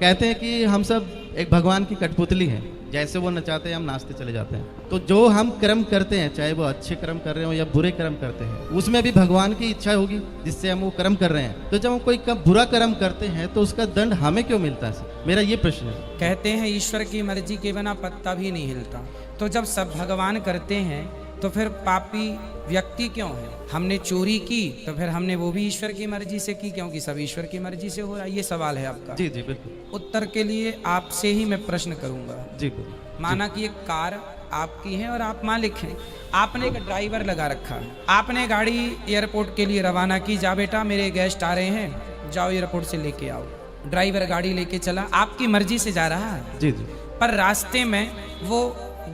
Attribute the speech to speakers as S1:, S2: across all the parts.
S1: कहते हैं कि हम सब एक भगवान की कठपुतली हैं, जैसे वो नचाते हैं हम नाचते चले जाते हैं। तो जो हम कर्म करते हैं, चाहे वो अच्छे कर्म कर रहे हो या बुरे कर्म करते हैं, उसमें भी भगवान की इच्छा होगी जिससे हम वो कर्म कर रहे हैं। तो जब हम कोई बुरा कर्म करते हैं तो उसका दंड हमें क्यों मिलता है? मेरा ये प्रश्न है।
S2: कहते हैं ईश्वर की मर्जी के बिना पत्ता भी नहीं हिलता। तो जब सब भगवान करते हैं तो फिर पापी व्यक्ति क्यों है? हमने चोरी की तो फिर हमने वो भी ईश्वर की मर्जी से की, क्योंकि सब ईश्वर की मर्जी से हो रहा है। ये सवाल है आपका।
S1: जी जी बिल्कुल।
S2: उत्तर के लिए आपसे ही मैं प्रश्न करूंगा।
S1: जी बिल्कुल।
S2: माना कि एक कार आपकी है और आप मालिक हैं। आपने एक ड्राइवर लगा रखा है। आपने गाड़ी एयरपोर्ट के लिए रवाना की, जा बेटा मेरे गेस्ट आ रहे हैं, जाओ एयरपोर्ट से लेके आओ। ड्राइवर गाड़ी लेके चला, आपकी मर्जी से जा रहा है।
S1: जी जी।
S2: पर रास्ते में वो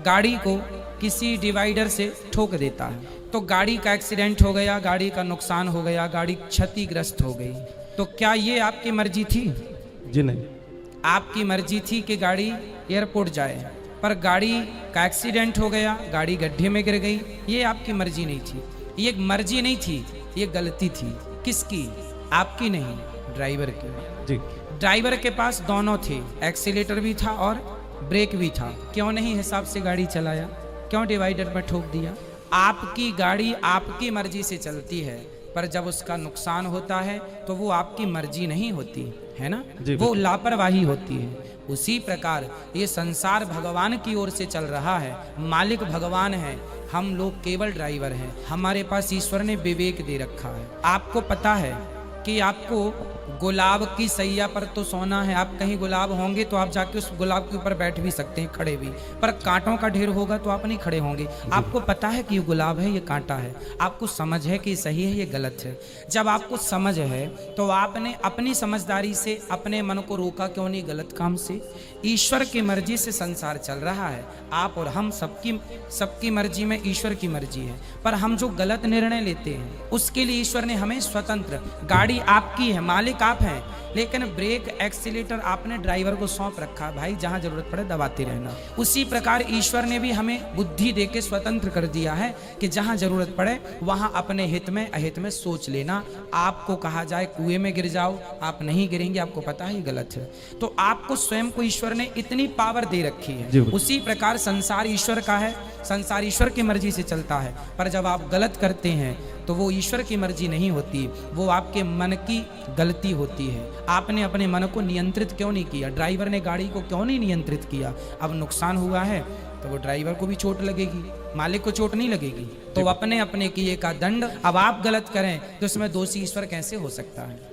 S2: गाड़ी को किसी डिवाइडर से ठोक देता है, तो गाड़ी का एक्सीडेंट हो गया, गाड़ी का नुकसान हो गया, गाड़ी क्षतिग्रस्त हो गई। तो क्या ये आपकी मर्जी थी?
S1: जी नहीं।
S2: आपकी मर्जी थी कि गाड़ी एयरपोर्ट जाए, पर गाड़ी का एक्सीडेंट हो गया, गाड़ी गड्ढे में गिर गई। ये आपकी मर्जी नहीं थी। ये मर्जी नहीं थी, ये गलती थी। किसकी? आपकी नहीं, ड्राइवर की।
S1: जी।
S2: ड्राइवर के पास दोनों थे, एक्सीलेटर भी था और ब्रेक भी था। क्यों नहीं हिसाब से गाड़ी चलाया? क्यों डिवाइडर पर ठोक दिया? आपकी गाड़ी आपकी मर्जी से चलती है, पर जब उसका नुकसान होता है तो वो आपकी मर्जी नहीं होती है ना, वो लापरवाही होती है। उसी प्रकार ये संसार भगवान की ओर से चल रहा है, मालिक भगवान है, हम लोग केवल ड्राइवर हैं। हमारे पास ईश्वर ने विवेक दे रखा है। आपको पता है कि आपको गुलाब की सैया पर तो सोना है। आप कहीं गुलाब होंगे तो आप जाके उस गुलाब के ऊपर बैठ भी सकते हैं, खड़े भी, पर कांटों का ढेर होगा तो आप नहीं खड़े होंगे। आपको पता है कि ये गुलाब है, ये कांटा है, आपको समझ है कि सही है, ये गलत है। जब आपको समझ है तो आपने अपनी समझदारी से अपने मन को रोका क्यों नहीं गलत काम से? ईश्वर की मर्जी से संसार चल रहा है। आप और हम सबकी मर्जी में ईश्वर की मर्जी है, पर हम जो गलत निर्णय लेते हैं उसके लिए ईश्वर ने हमें स्वतंत्र, गाड़ी आपकी है, मालिक आप हैं, लेकिन ब्रेक एक्सीलेटर आपने ड्राइवर को सौंप रखा, भाई जहां जरूरत पड़े दबाते रहना। उसी प्रकार ईश्वर ने भी हमें बुद्धि देके स्वतंत्र कर दिया है कि जहां जरूरत पड़े वहां अपने हित में अहित में सोच लेना। आपको कहा जाए कुएं में गिर जाओ, आप नहीं गिरेंगे, आपको पता है गलत है। तो आपको स्वयं को ईश्वर ने इतनी पावर दे रखी है। उसी प्रकार संसार ईश्वर का है, संसार ईश्वर की मर्जी से चलता है, पर जब आप गलत करते हैं तो वो ईश्वर की मर्जी नहीं होती, वो आपके मन की गलती होती है। आपने अपने मन को नियंत्रित क्यों नहीं किया? ड्राइवर ने गाड़ी को क्यों नहीं नियंत्रित किया? अब नुकसान हुआ है तो वो ड्राइवर को भी चोट लगेगी, मालिक को चोट नहीं लगेगी। तो अपने अपने किए का दंड। अब आप गलत करें तो इसमें दोषी ईश्वर कैसे हो सकता है?